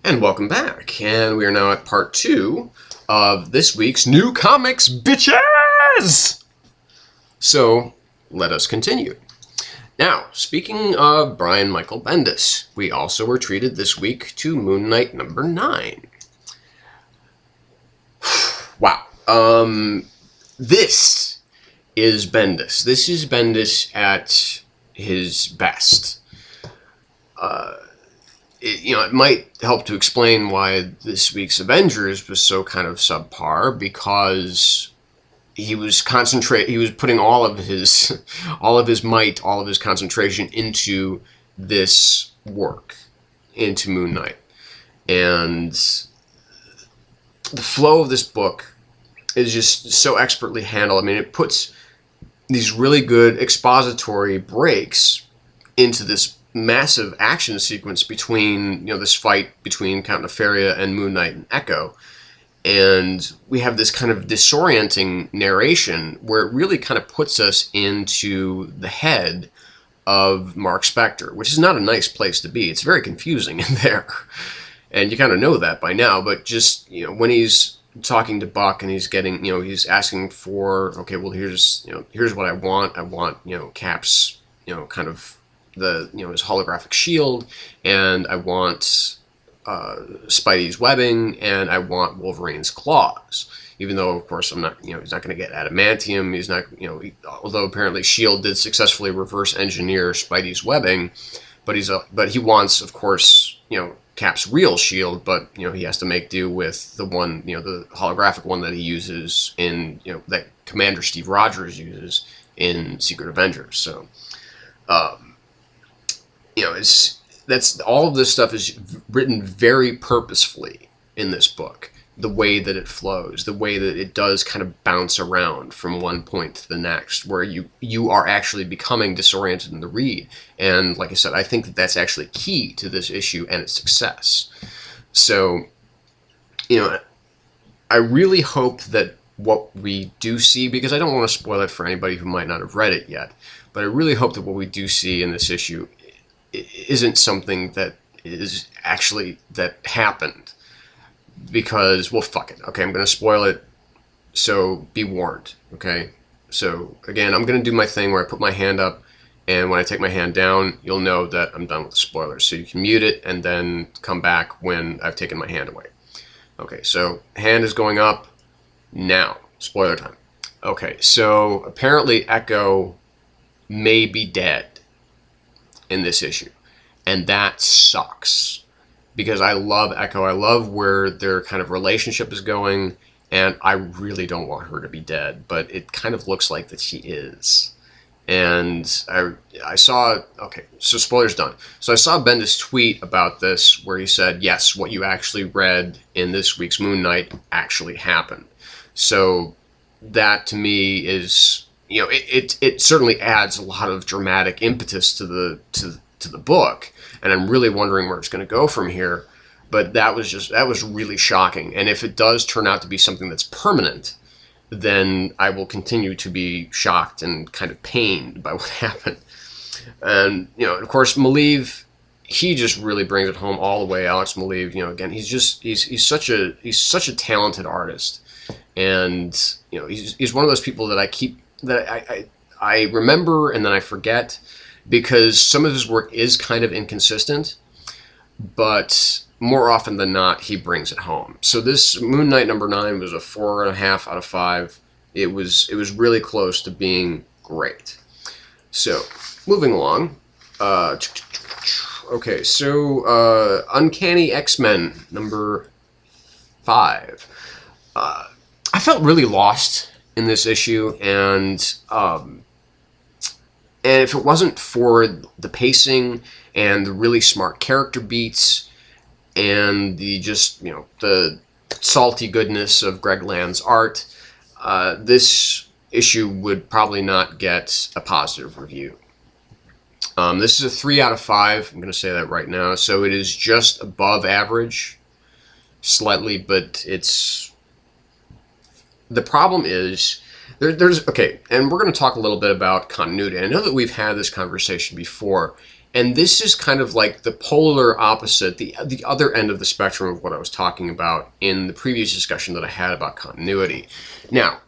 And welcome back. And we are now at part 2 of this week's New Comics, bitches! So, let us continue. Now, speaking of Brian Michael Bendis, we also were treated this week to Moon Knight number 9. Wow. This is Bendis. This is Bendis at his best. It might help to explain why this week's Avengers was so kind of subpar, because he was putting all of his might, all of his concentration into this work, into Moon Knight. And the flow of this book is just so expertly handled. I mean, it puts these really good expository breaks into this massive action sequence between, this fight between Count Nefaria and Moon Knight and Echo. And we have this kind of disorienting narration where it really kind of puts us into the head of Mark Spector, which is not a nice place to be. It's very confusing in there. And you kind of know that by now, but just, when he's talking to Buck and he's getting, he's asking for, okay, well, here's what I want. I want, Cap's, kind of his holographic shield, and I want Spidey's webbing, and I want Wolverine's claws. Even though, of course, I'm not, he's not going to get adamantium. He's not, although apparently Shield did successfully reverse engineer Spidey's webbing, but he wants, of course, Cap's real shield, but he has to make do with the one, the holographic one that he uses in, that Commander Steve Rogers uses in Secret Avengers. So, that's all of this stuff is written very purposefully in this book. The way that it flows, the way that it does kind of bounce around from one point to the next, where you are actually becoming disoriented in the read. And like I said, I think that that's actually key to this issue and its success. So, I really hope that what we do see, because I don't want to spoil it for anybody who might not have read it yet, but I really hope that what we do see in this issue isn't something that is actually that happened. Because, well, fuck it. Okay, I'm going to spoil it, so be warned, okay? So, again, I'm going to do my thing where I put my hand up, and when I take my hand down, you'll know that I'm done with the spoilers. So you can mute it, and then come back when I've taken my hand away. Okay, so hand is going up now. Spoiler time. Okay, so apparently Echo may be dead in this issue, and that sucks. Because I love Echo, I love where their kind of relationship is going, and I really don't want her to be dead, but it kind of looks like that she is. And I saw, okay, so spoilers done. So I saw Bendis tweet about this, where he said, yes, what you actually read in this week's Moon Knight actually happened. So that to me is, it certainly adds a lot of dramatic impetus to the book. And I'm really wondering where it's going to go from here. But that was really shocking. And if it does turn out to be something that's permanent, then I will continue to be shocked and kind of pained by what happened. And, of course, Maleev, he just really brings it home all the way. Alex Maleev, again, he's such a talented artist. And, he's one of those people that I remember and then I forget, because some of his work is kind of inconsistent, but more often than not, he brings it home. So this Moon Knight number 9 was a 4.5 out of 5. It was really close to being great. So, moving along. Okay, so Uncanny X-Men number 5. I felt really lost in this issue, and if it wasn't for the pacing and the really smart character beats and the the salty goodness of Greg Land's art, this issue would probably not get a positive review. This is a 3 out of 5. I'm going to say that right now. So it is just above average, slightly, but it's... The problem is... Okay, and we're going to talk a little bit about continuity. I know that we've had this conversation before, And this is kind of like the polar opposite, the other end of the spectrum of what I was talking about in the previous discussion that I had about continuity. Now,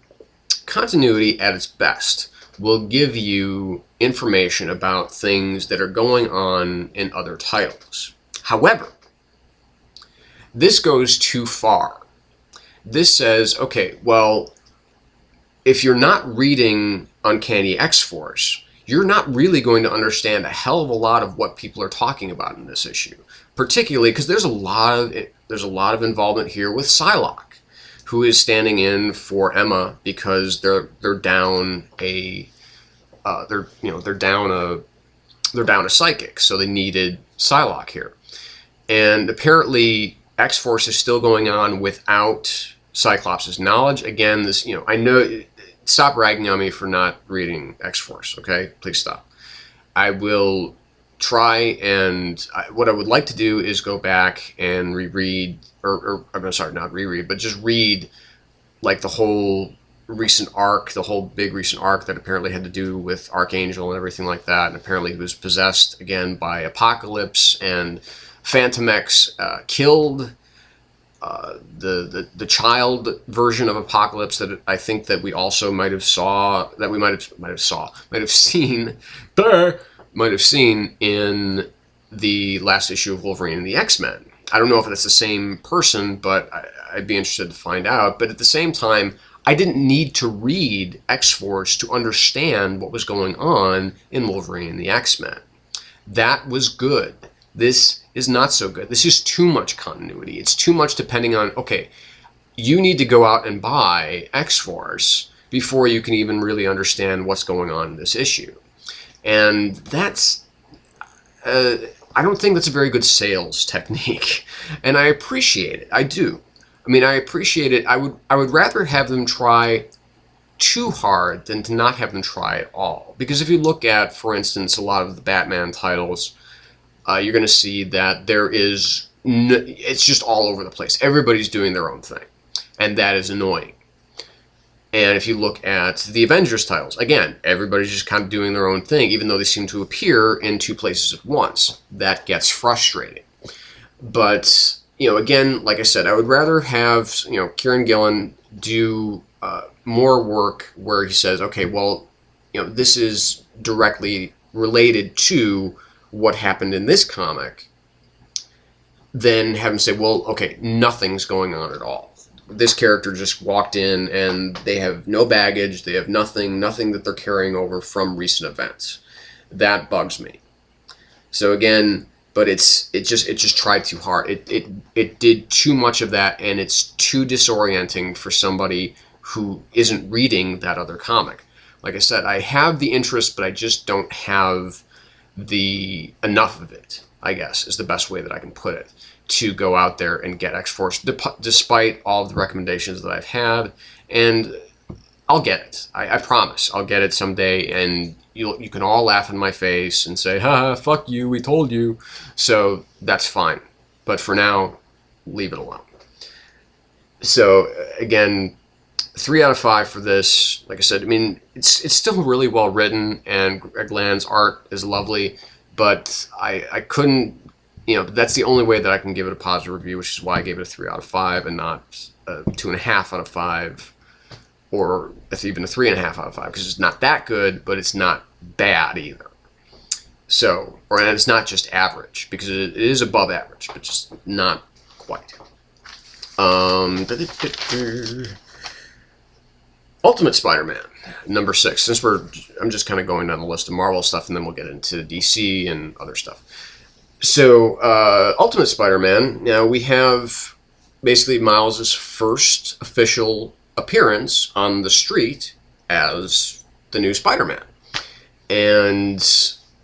continuity at its best will give you information about things that are going on in other titles. However, this goes too far. This says, okay, well, if you're not reading Uncanny X-Force, you're not really going to understand a hell of a lot of what people are talking about in this issue. Particularly because there's a lot of involvement here with Psylocke, who is standing in for Emma because they're down a psychic, so they needed Psylocke here. And apparently X-Force is still going on without Cyclops' knowledge. Again, this, I know, stop ragging on me for not reading X-Force, okay? Please stop. I will try, and what I would like to do is go back and reread, I'm sorry, not reread, but just read like the whole recent arc, the whole big recent arc that apparently had to do with Archangel and everything like that. And apparently he was possessed again by Apocalypse, and Phantom X killed the child version of Apocalypse that I think that we also might have seen in the last issue of Wolverine and the X-Men. I don't know if it's the same person, but I'd be interested to find out. But at the same time, I didn't need to read X-Force to understand what was going on in Wolverine and the X-Men. That was good. This is not so good. This is too much continuity. It's too much depending on, okay, you need to go out and buy X-Force before you can even really understand what's going on in this issue. And that's, I don't think that's a very good sales technique. And I appreciate it. I do. I mean, I appreciate it. I would rather have them try too hard than to not have them try at all. Because if you look at, for instance, a lot of the Batman titles, you're going to see that it's just all over the place. Everybody's doing their own thing. And that is annoying. And if you look at the Avengers titles, again, everybody's just kind of doing their own thing, even though they seem to appear in two places at once. That gets frustrating. But, again, like I said, I would rather have, Kieran Gillen do more work where he says, okay, well, this is directly related to what happened in this comic, than have him say, well, okay, nothing's going on at all. This character just walked in and they have no baggage, they have nothing that they're carrying over from recent events. That bugs me. So again, but it just tried too hard. It did too much of that, and it's too disorienting for somebody who isn't reading that other comic. Like I said, I have the interest, but I just don't have enough of it, I guess, is the best way that I can put it, to go out there and get X-Force, despite all of the recommendations that I've had. And I'll get it. I promise. I'll get it someday, and you can all laugh in my face and say, ha, fuck you, we told you. So that's fine. But for now, leave it alone. So again, 3 out of 5 for this. Like I said, I mean, it's still really well written, and Greg Land's art is lovely, but I couldn't, that's the only way that I can give it a positive review, which is why I gave it a 3 out of 5 and not a 2.5 out of 5, or even a 3.5 out of 5, because it's not that good, but it's not bad either. So, and it's not just average, because it is above average, but just not quite. Ultimate Spider-Man, number 6. Since I'm just kind of going down the list of Marvel stuff, and then we'll get into DC and other stuff. So, Ultimate Spider-Man, now we have basically Miles' first official appearance on the street as the new Spider-Man. And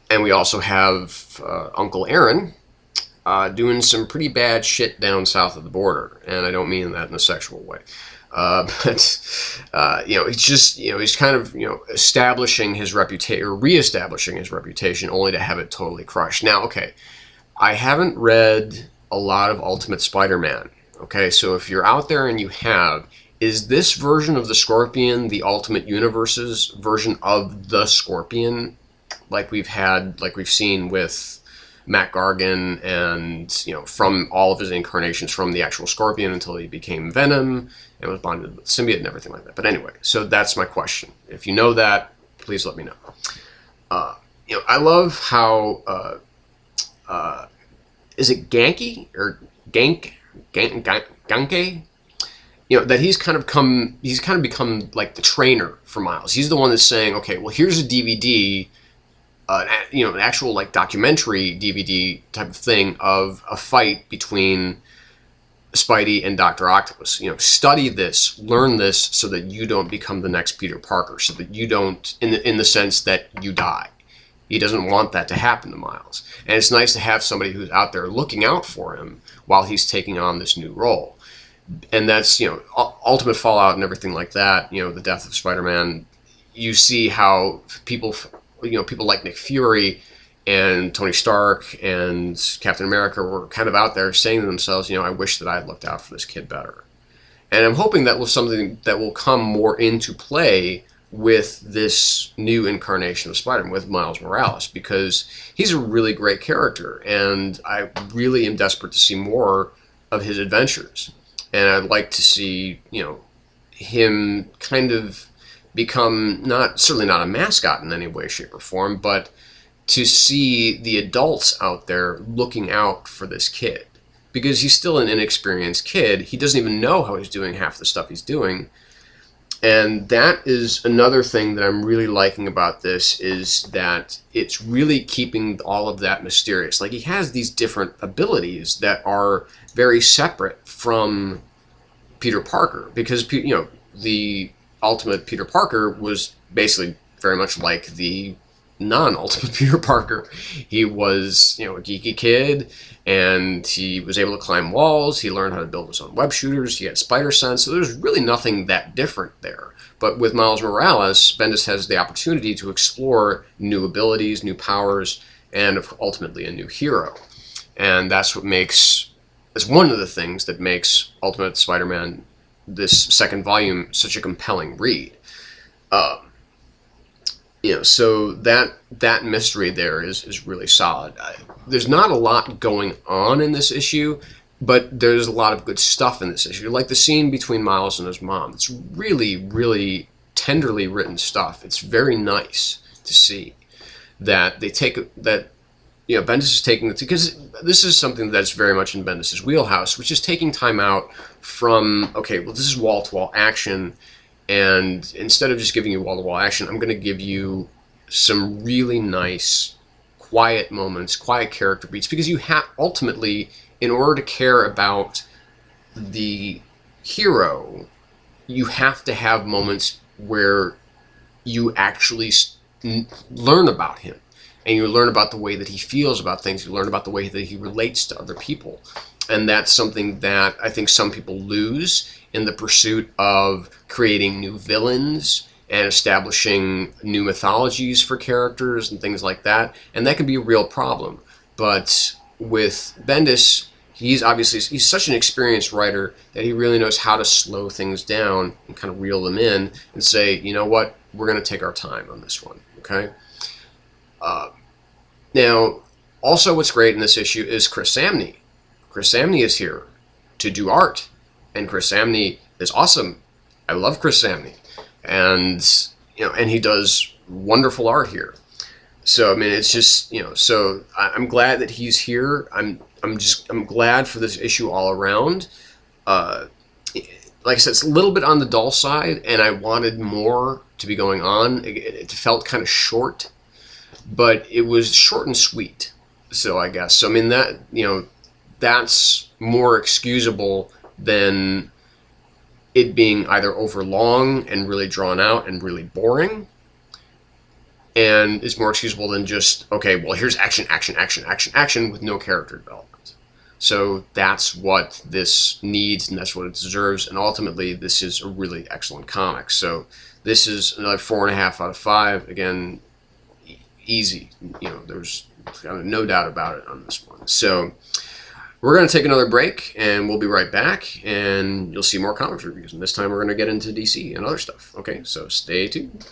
we also have Uncle Aaron doing some pretty bad shit down south of the border. And I don't mean that in a sexual way. He's kind of, establishing his reputation, or reestablishing his reputation, only to have it totally crushed. Now, okay, I haven't read a lot of Ultimate Spider-Man. Okay, so if you're out there and you have, is this version of the Scorpion the Ultimate Universe's version of the Scorpion? like we've seen with Matt Gargan, and from all of his incarnations from the actual Scorpion until he became Venom and was bonded with the symbiote and everything like that. But anyway, so that's my question. If you know that, please let me know. I love how is it Ganke or Ganke? That he's kind of become like the trainer for Miles. He's the one that's saying, okay, well, here's a DVD, an actual like documentary DVD type of thing of a fight between Spidey and Dr. Octopus. Study this, learn this, so that you don't become the next Peter Parker, so that you don't, in the sense that you die. He doesn't want that to happen to Miles. And it's nice to have somebody who's out there looking out for him while he's taking on this new role. And that's, Ultimate Fallout and everything like that, the death of Spider-Man. You see how people like Nick Fury and Tony Stark and Captain America were kind of out there saying to themselves, I wish that I had looked out for this kid better. And I'm hoping that was something that will come more into play with this new incarnation of Spider-Man, with Miles Morales, because he's a really great character, and I really am desperate to see more of his adventures. And I'd like to see, him kind of become certainly not a mascot in any way, shape, or form, but to see the adults out there looking out for this kid. Because he's still an inexperienced kid. He doesn't even know how he's doing half the stuff he's doing. And that is another thing that I'm really liking about this, is that it's really keeping all of that mysterious. Like, he has these different abilities that are very separate from Peter Parker, because the Ultimate Peter Parker was basically very much like the non-Ultimate Peter Parker. He was, a geeky kid, and he was able to climb walls. He learned how to build his own web shooters. He had spider sense, so there's really nothing that different there. But with Miles Morales, Bendis has the opportunity to explore new abilities, new powers, and ultimately a new hero. And that's one of the things that makes Ultimate Spider-Man, this second volume, such a compelling read. So that mystery there is really solid. There's not a lot going on in this issue, but there's a lot of good stuff in this issue. Like the scene between Miles and his mom. It's really, really tenderly written stuff. It's very nice to see that they take that. Bendis is taking it, because this is something that's very much in Bendis' wheelhouse, which is taking time out from, okay, well, this is wall-to-wall action, and instead of just giving you wall-to-wall action, I'm going to give you some really nice, quiet moments, quiet character beats, because you have, ultimately, in order to care about the hero, you have to have moments where you actually learn about him. And you learn about the way that he feels about things. You learn about the way that he relates to other people. And that's something that I think some people lose in the pursuit of creating new villains and establishing new mythologies for characters and things like that. And that can be a real problem. But with Bendis, he's such an experienced writer that he really knows how to slow things down and kind of reel them in and say, you know what, we're going to take our time on this one, okay? Now, also what's great in this issue is Chris Samnee. Chris Samnee is here to do art, and Chris Samnee is awesome. I love Chris Samnee, and and he does wonderful art here. So I mean, it's just so I'm glad that he's here. I'm glad for this issue all around. Like I said, it's a little bit on the dull side, and I wanted more to be going on. It felt kind of short. But it was short and sweet, so I guess. So I mean, that that's more excusable than it being either over long and really drawn out and really boring, and it's more excusable than just, okay, well, here's action, action, action, action, action with no character development. So that's what this needs, and that's what it deserves, and ultimately this is a really excellent comic. So this is another 4.5 out of 5. Again, easy. There's no doubt about it on this one. So we're going to take another break, and we'll be right back, and you'll see more comics reviews. And this time we're going to get into DC and other stuff. Okay, so stay tuned.